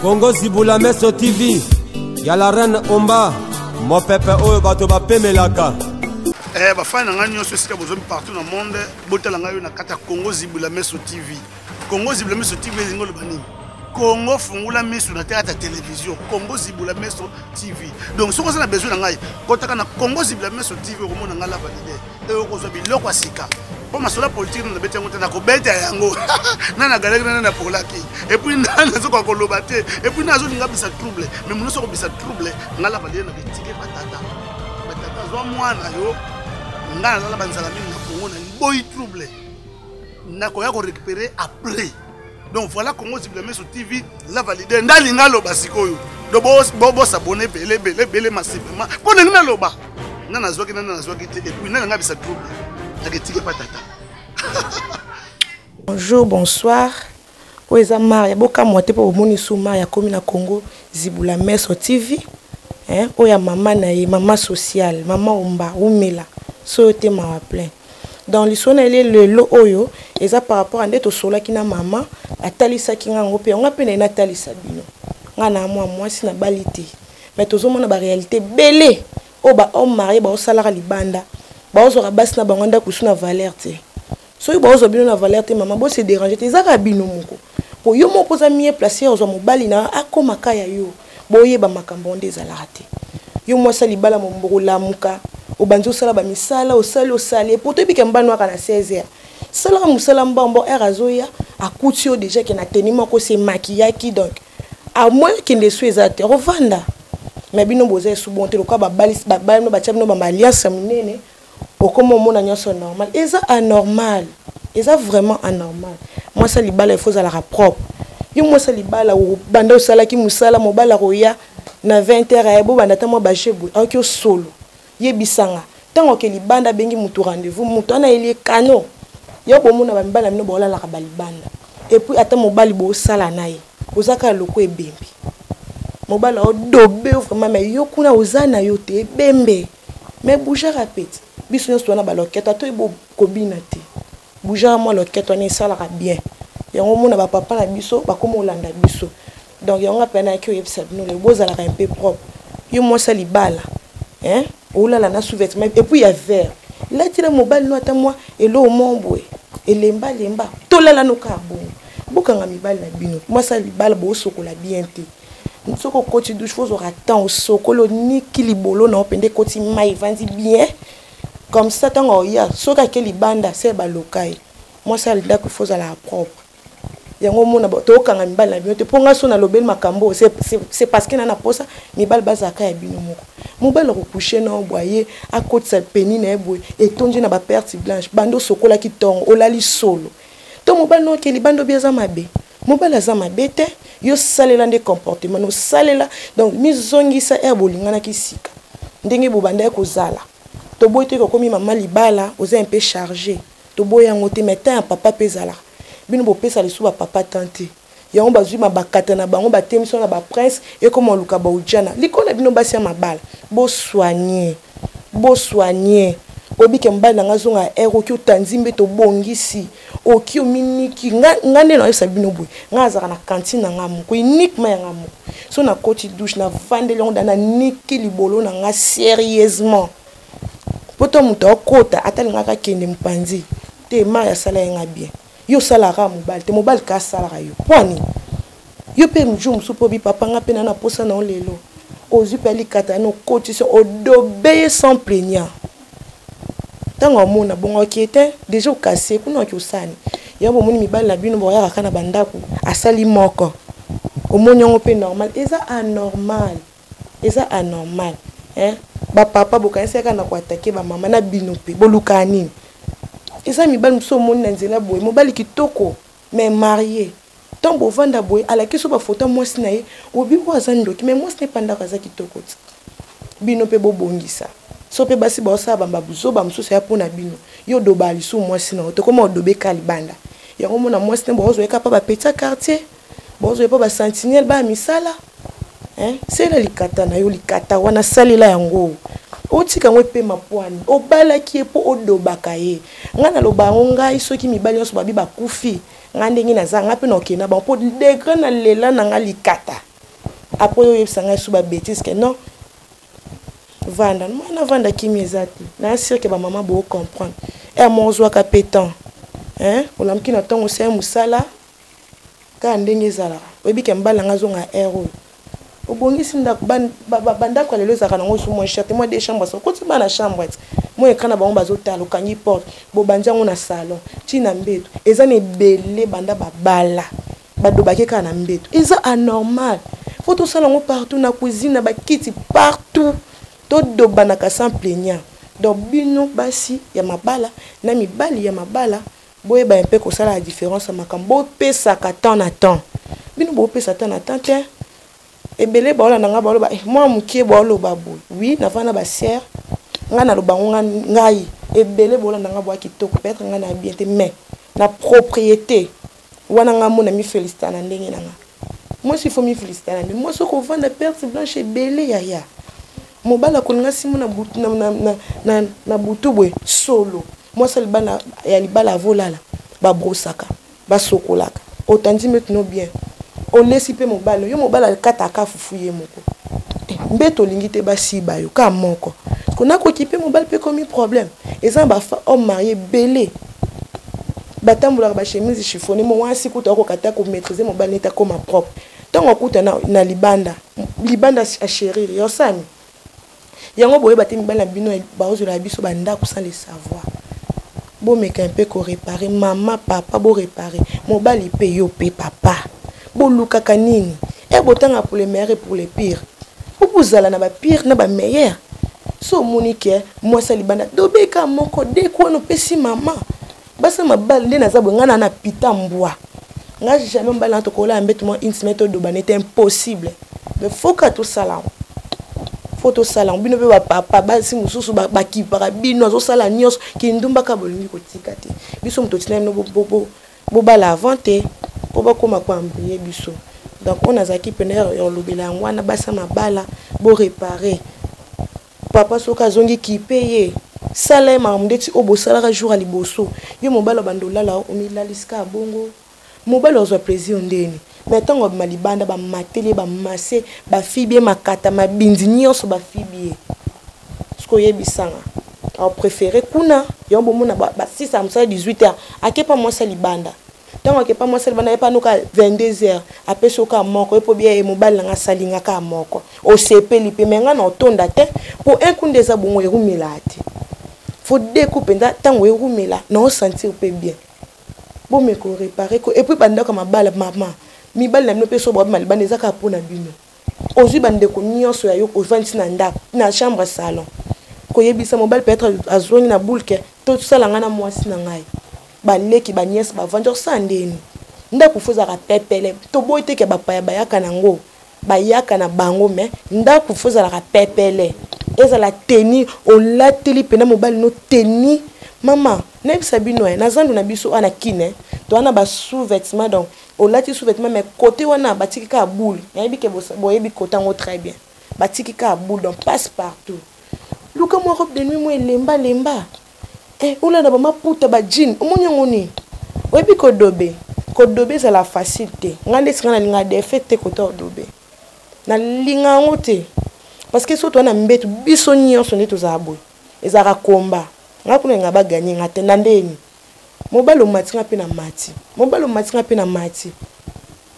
Congo Zibula Meso TV. Y'a la reine Omba. Mon pépé oyo bato ba pemelaka. Ba fana nga nyonso sika bozomi partout dans le monde. Botala nga yo na kata Congo Zibula Meso TV. Congo Zibula Meso TV ngolo bani. Congo fungula misu na théâtre télévision. Congo Zibula Meso TV. Donc si on a besoin de ngai, kotaka na Congo Zibula Meso TV ko mona ngala validé. Et ko zo biloko asika. Pour ma sola politique na bete ngota na ko bete yango. Na na galère na pour la ki. Et puis na zo ko lobate. Et puis na zo linga bisa trouble. Mais mon so ko bisa trouble ngala validé na bitike patata. Patata zo mwana yo. Ngala la banzala mingi na Congo na boy trouble. Na ko ya ko récupérer après. Donc voilà Congo Zibula Meso TV la validé ndalinga loba sikoyo. Do bo s'abonner belé massivement. Bon na loba. Na zoki te et puis na nga bisa trouble. Bonjour, bonsoir. Oeza Maria, boka moite po moni souma ya komi na Congo Zibula Meso TV. Oya maman na ye, maman sociale, maman Omba, Umela. So te ma plein. Dans l'histoire le lo oyo, eza par rapport à ndeto sola ki na maman, atalisa ki nga ngope, nga pe na talisa bino. Nga na moi si na balite. Mais tozo mona ba réalité belé. O ba homme marié ba o salara libanda. Baozo rabas na banganda kusuna valeur te. So yo baozo bino na valeur te maman bo se déranger te zaka bino moko. Po yo moko za mieux placer ozo mobali na akoma kaya yo. Boye ba makambo nde zalaka te. Yo mo sali bala mo mboko lamuka. Obanzo sala ba misala osali po to bika mbano aka na 16h. Sala musala mbambo erazoya akuti yo déjà que na teni moko se maquillaki donc. À moins qu'il ne soit exact revanda. Mais bino boza sous bonté lo ka ba balis ba no ba tchabno ba alliance minene. Au comme mon agnon normal, et ça anormal, et ça vraiment anormal. Moi ça libala il faut à la propre. Yo moi ça libala ou banda au sala ki musala mobala roya na 20h ebo banda tamo ba chebu akio solo. Ye bisanga. Tango ke libanda bengi mutu rendez-vous mutu ana eli kano. Yo bo mona ba mbala mino bola la ka balibanda. Et puis ata mobali bo sala naye. Ozaka loko ebembi. Mobala o dobe vraiment mais yo kuna ozana yo te bembe. Mais bouger rapide. Biso nyonso na ba loketa to ebo kobina te. Bouger moi loketa ni sala bien. Yango mona ba papa na biso ba komo olanda biso. Donc yango pena ki oyebisa bino le bozala un peu propre. Yo moi sali bala. Oula la na sous-vêtement et puis il y a vert. Là tira mobile no ata moi et lo momboe. Et lemba to la no ka bon. Bokanga mibali na bino. Moi sali bala bo sokola bien te. Nsoko koti douche faut aura temps au sokolo ni kilibolo na opende koti mai vandi bien. Comme ça, tant qu'il y a ce que les bandes c'est balokai. Moi ça le dire qu'il faut à la propre. Yango mona to kanga mibali na bino te ponga so na lobel makambo c'est parce que na na posa mibali bazaka ya bino moko. Mobali ko coucher na boyer à côté sa peni na boy et tonji na ba perte blanche bando sokola ki tongo olali solo. To mobali no ke li bando biaza mabe. Mobali aza mabe te yo salela nde comportement no salela donc mizongisa erbolingana ki sika. Ndenge bo banda ko zala. Toboy te comme maman libala oza un peu chargé toboy yango te metin papa pezala bino bo pesa le sou ba papa tante yango bazui mabakata na bango ba temiso na ba prince et comme luka ba ujana likona bino basi ya mabala bo soigner obike mbala ngazonga ero ki otanzimbe to bongisi oki ominiki ngane na yesa bino boy ngazaka na cantine na ngamu ko uniquement ya ngamu so na koti douche na vandele on na niki libolo na nga sérieusement. Poto muto okota atalingaka kende mpanzi te maya sala yenga bien yo sala ka mobile te mobile ka sala yo poni yo pe mjum supo bi papa nga pe na posa na lelo ozu pe likata no cotisation odobeye sans plaignant tango mona bongo kiete déjà cassé kuna ki usani ya bo moni mibali na bino bo ya kana bandaku asali moko omonyongo pe normal eza anormal ba papa bokanisa kana ko attaquer ba mama na bino pe boluka nini eza mibali mso moni na nzela boy mobali kitoko mais marié tombo vanda boy ala kiso ba photo moi sinaye obi bo azandoki mais moi ce n'est pas ndaka za kitoko bino pe bobongisa so pe basi ba osa bamba buzo ba mso ya pona bino yo dobali so moi sina to koma odobe kalibanda yango mona moi sina bo ozo eka pa ba petit quartier bo ozo pa ba sentinelle ba misala c'est la likata na yo likata wana salila yango otika ngwe pe mapwani obala ki epo odobaka ye ngana loba ngai soki mibali nyonso babi bakufi ngande ngi nazanga pe na okena ba po degré na lela na nga likata après yo yebsanga sous ba bêtise que non vanda mwana vanda kimi ezati na sûr que ba maman bo comprendre et mon zwa ka pétant hein olamki na tongo se musala ka ndenge zala oyebi ke mbala nga zonga ero obongisi ndako bandako lelo ezaka nango su moins cher te moi des chambres so koti bana chambre moi ekana bango bazotala okangi porte bobandi yango na salon tina mbeto eza na ebele banda babala badobaki kaka na mbeto eza anormal faut tosala yango partout na cuisine na bakiti partout todobanaka sans plaignant donc bino basi ya mabala na mibali ya mabala boyeba un peu kosala la différence makambo bopesaka temps na temps bino bopesa temps na temps te ebele baola nanga baoloba moi mukie baoloba boy oui navana ba sœur nga na loba ngai ebele baola nanga boa kitoko peut-être nga na bien te mais na propriété wana nga mona mi féliciter na ndenge nanga moi si faut mi féliciter na moi so ko vendre perte blanche ebele ya mobala kolinga simu na butu na butu boy solo moi ça libana ya libala volala ba brosaka ba sokolaka otandi maintenant bien on laisse pe mobala yo mobala kataka fufuye moko mbeto lingite basi ba yo ka moko kona ko kipe mobala pe comme problème eza ba homme marié belé batambola ba chemise chiffonné mo wasi kuta ko kata ko maîtriser mobala neta comme propre tango kuta na libanda a chérir yo sani yango boye batemi bana bino ba ozola biso banda ko sans le savoir bo meka un peu ko réparer maman papa bo réparer mobali pe yo pe papa bo lukaka nini e botanga pour les meilleurs et pour les pires vous zala na ba pire na ba meilleur so monique moi ça libanda dobeka moko de ko no pesi maman basa mabal nde na zabwe ngana na pita mbwa nga jamais mbala to kola mbeto mo intimate do banete impossible mais faut que tout ça photo sala bino be ba papa basi mususu ba kipara bino azo sala nyos ki ndumba ka bolingi kotika te biso muto tina no bo bala avante po ba koma kwa mbiye biso donc on a zaki peneur yo lobela ngwana basa mabala bo réparer papa soka zongi ki payer salaire ma mdeti obo salaire jour ali boso yo mobala bandola la o milaliska bongo mobala ozo plaisir ndeni mais tango malibanda ba matele ba masse ba fibie makata mabindi nyonso ba fibie sko yebisanga au préféré kuna yo bomona ba 6 à 18h akepa moi ça libanda tango akepa moi ça libanda epa nuka 22h après soka moko epo bien mobala nga salinga ka moko o sepeli pe menga na otonda te pour un coup des abongo erumela te faut découper nda tango erumela na o sentir pe bien bon me ko réparer ko et puis banda comme bala maman mi bal na mpe so bob malibanda ezaka pona bino ozi bande ko nyonso ya yo ko vanti na ndako na chambre salon ko yebisa mobile peut-être azoni na bulke to sala ngana mwasi na ngai baleki ba nièce ba vendeur sandeni ndako fozaka pepele to boite ke ba paya bayaka nango bayaka na bango mais ndako fozala pepele ezala teni o lateli pena mobile no teni maman nebisa bino na zandu na biso ana kine to ana ba sous-vêtements donc au lati sous-vêtements mais côté wana batiki ka boule yebi ke boyebi kotango très bien batiki ka boule donc passe partout luka mo robe de nuit mo lemba ola na ba maputa ba jean omonyango ni oyebi kodobe c'est la facilité ngande singana linga defete koto dobe na linga ngote parce que surtout na mbetu biso nyonso ne tozabo ezaka komba ngakuna ngaba gagner ngate ndeni mobalo matinga pe na mati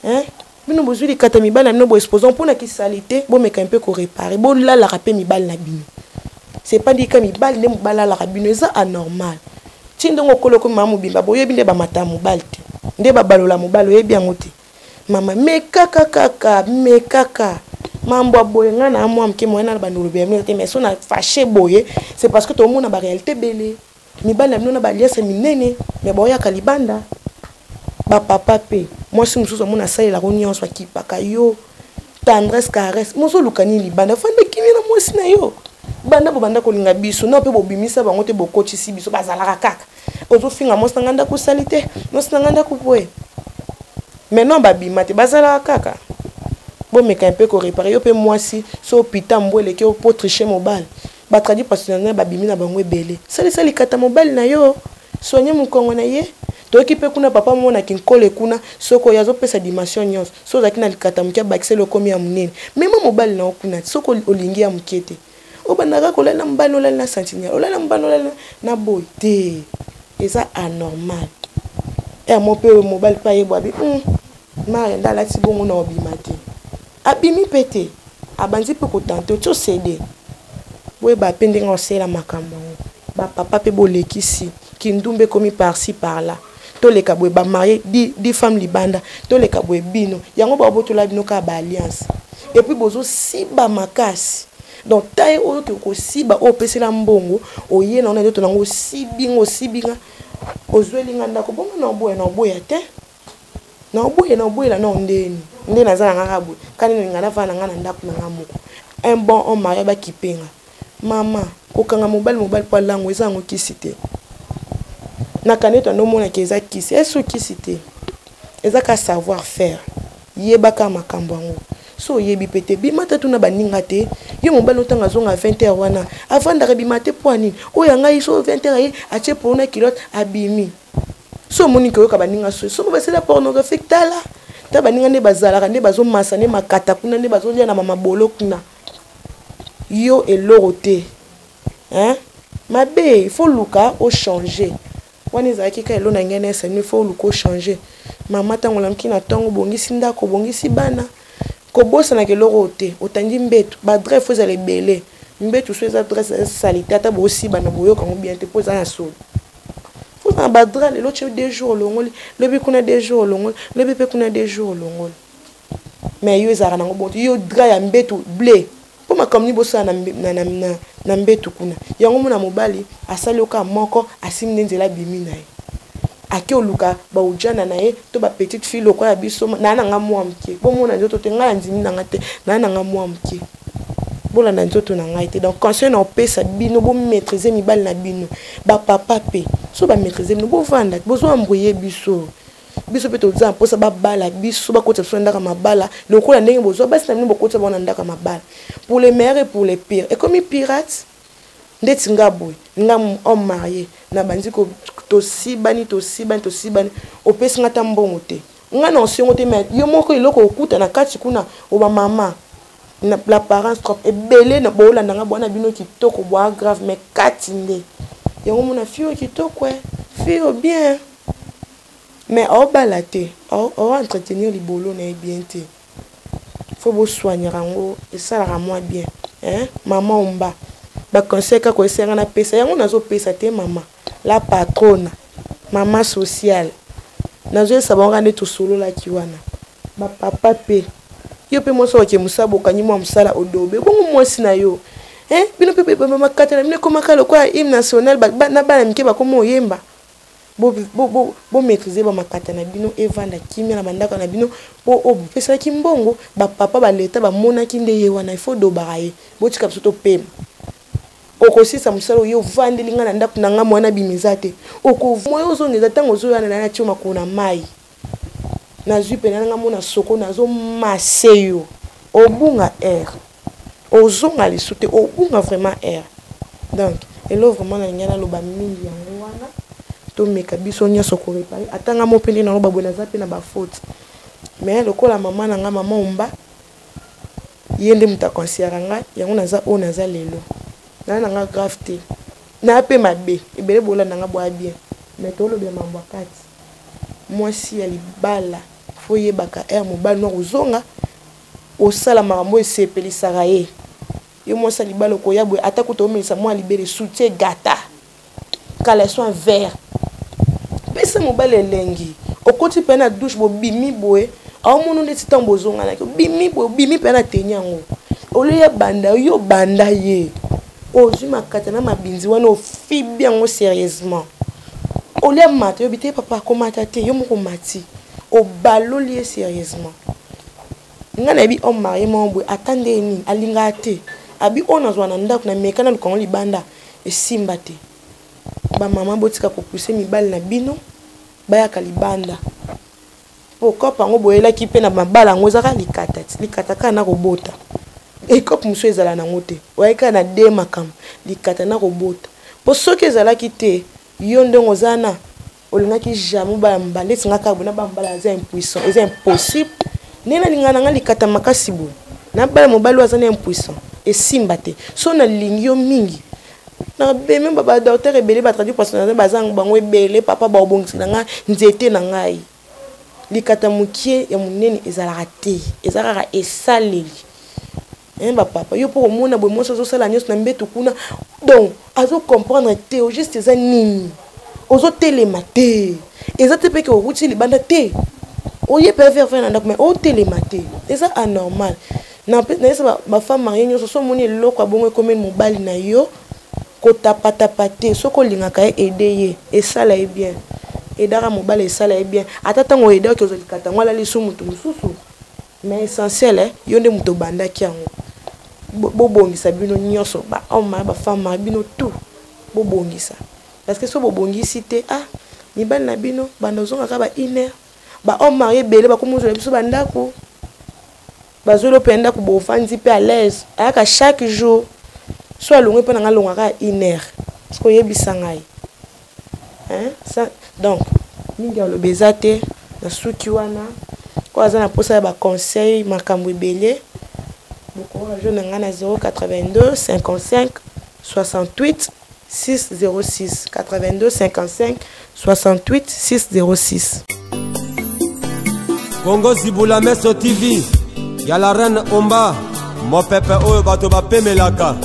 hein bino bozuli kata mibala no bo exposant pour na kisalité bo meka un peu ko réparer bo la la rapé mibala na bino c'est pas dit que mibala ne mobala la bino ça anormal tindongo koloko mamu bimba bo yebi nde ba mata mobala te nde ba balola mobalo yebi yangote mama mekaka mambo boye nga na moi mke moyena ba ndolo bien mais so na fâché boye c'est parce que tout le monde a ba réalité belé mibala bino na ba liasa minene mais boya kalibanda ba papa pe moi si mususu mona sala la réunion soit qui paka yo tendresse caresse moso lukani libanda fande kimi na mosi na yo banda bo banda ko linga biso na pe bo bimisa bango te bo coach si biso bazala kaka ozo finga mosa nganda ko salite no nganda ko boye mais non ba bimate bazala kaka bon mais un peu ko réparer yo pe moi si so pita mbwele ke pour tricher mobile ba traduit parce que na ba bimi na bango ebele sali kata mobile na yo soigner mon kongo na ye toki pe kuna papa mona kinkole kuna soko yazo pesa dimension nyos so zaki na likata mukia bakiselo komi ya munene mema mobali na okuna soko olingi ya mukete obandaka kolela mbano olela na sentinelle olela mbano olela na boy te eza anormal mon père mobile pa yebo abi mari ndala ti bongo na obima te abimi pete abanzi pe ko tante to céder boye ba pende ngosela makambo ba papa pe bolekisi kindumbe komi par-ci par-là to le kabwe ba marié di femme libanda to le kabwe bino yango ba botola bino ka ba alliance et puis bozo siba makasi donc taille o ko siba o pesela mbongo oye na ona to nango sibinga ozwelinga ndako bongo na boya te na boya la na ndeni ndena za ngaka boye kani ngana fana ngana ndako na ngamoko un bon homme marié ba kipenga mama kokanga mobile pa lango ezango kisite na kaneto no mona keza kisi eso kisite ezaka savoir faire yebaka makambo ngo so yebi pete bimata tuna baninga te yo mobile otanga zonga 20h wana avant da bimate poani oya ngai so 20h ye ache pour na kilote abimi so moni ko yoka baninga so ba c'est la pornographique tala ta baninga ne bazala ne bazo masa ne makata kuna ne bazo lia na mama bolo kuna yo elorote hein mabe il faut luka au changer wani za kika elo na ngene sa il faut luka au changer mama tangola mkina tongo bongisi ndako bongisi bana ko bossa na kelorote otandi mbetu ba dresse faut aller belé mbetu so eza dresse salite ata bo aussi bana boyo kango bien te poza na solo faut na ba dresse le loche 2 jours longoli le bi kuna 2 jours longoli le bi pe kuna 2 jours longoli mais yo ezara nango bon yo dresse ya mbetu blé po makamni bossa na mbetu kuna yango mona mobali asali oka moko asimne nzela bimina ye ake oluka ba ujana na ye to ba petite fille lokwa ya biso na nga mwa mke bo mona nzoto te nga nzimi na ngate na nga mwa mke bola na nzoto na ngai te donc quand on pesa bino bo maîtriser mibali na bino ba papa pe so ba maîtriser bino bo vanda bozo embrouiller biso pe to za posa ba bala biso ba kota so ndaka mabala lokola ndenge bozo basi na bino bokota bona ndaka mabala pour les meilleurs et pour les pires et comme pirates ndeti ngaboy ngam homme marié na banzi ko to sibani opesi ngata mbongo te ngana osongo te mais yo moko iloko okuta na kati kuna oba mama na la parents trop ebele na bola ndanga bwana bino kitoko boa grave mais kati nde yango mona fio kitoko fio bien mais au balate au entretenir libolo na bien te faut bo soigner rango et ça la moi bien hein maman omba ba conseil ka ko esenga na pesa yango nazo pesa te mama la patronne maman sociale nazo sabonga ne to solo la kiwana ba papa pe yo pe moso ke musabo kanyi mwa musala odobe bongo mwasi na yo bino pe mama katana mine koma kalo kwa hymne national na bana mike ba komo yemba bo maîtriser ba makata na bino evanda kimia na bandaka na bino po pesa kimbongo ba papa ba leta ba mona kinde ye wana il faut dobaraye bo tika biso pema okosisa musalo yo vandelinga na ndaku na nga mwana bimizate moyo ozongeza tango ozoyana na tio makuna mai na zupe na nga mona soko nazo masse yo obunga air ozonga lisute obunga vraiment air donc elo vraiment na ngana loba mingi yango wana to meka biso nya soko réparer atanga mo pende na loba bona zape na ba faute mais lokola mama na nga mama omba yende mutakonsiaranga yango naza o naza lelo na nga grave te na pe mabe ebele bola na nga boa bien mais to lo bien mambo kati moi si ali bala foye baka air mobile no uzonga osala makambo esepelisaka ye yo moi sali bala ko ya boy atako to melisa moi libere soutien gata caleçon vert pesa mobile elengi okoti pe na douche bo bimi boy aw monu ndeti tambo zonga na bimi pe na tenyango ole ya banda yo banda ye ozuma katana mabinzi wana ofi bien sérieusement olia mate obité papa komata te yo moko mati o baloli sérieusement ngana bi homme marié mombo attendez ni alinga te abi ona zwana ndako na mekana lukongo libanda esimba te ba mama botika ko pousser mibali na bino baya kalibanda poko pango boyela ki pe na mabala ngozaka likata kana kobota et comme monsieur ezala na ngote waika na de makam likata na kobota po soki ezala ki te yo ndongo zana olingaki jamais ba mbala singa ka bona ba mbala za impuissant c'est impossible nena lingana nga likata makasi bo na bala mobali azana impuissant et simbate so na lingio mingi na beme baba docteur ebele ba traduit personnel bazang bango ebele papa ba obongisi na nga nzete na ngai likata mukie ya munene ezalaka te ezalaka esaleli ba papa yo pour mona bo mo so sala nyos na mbeto kuna donc azo comprendre te au juste eza nini ozo telema te eza te pe ke outi libanda te oye peut faire na ndako mais o telema te eza anormal na esa ba femme mariée nyos so moni eloko abongo comme mobali na yo ko tapata te soko lingaka aider ye esala e bien edara mobali esala e bien atata ngo aider ke ozolikata ngwala liso mutu mususu mais essentiel yo nde muto banda kiango bobongisa bino nyonso ba homme ba femme bino tout bobongisa parce que so bobongisi te mibali na bino banda zonga ka ba iner ba homme marié belé ba komozo biso bandako bazolo penda ko bofandi pe à l'aise aka chaque jour so alongwe pe na ngalonga ka iner parce que yebisa ngai ça donc mingi lo bezate na suki wana ko azana posa ba conseil makambo belé beaucoup jeune ngana 082 55 68 606 82 55 68 606 Congo Zibula Meso TV. Y'a la reine Omba. Mon pépé oyo bato ba pemelaka.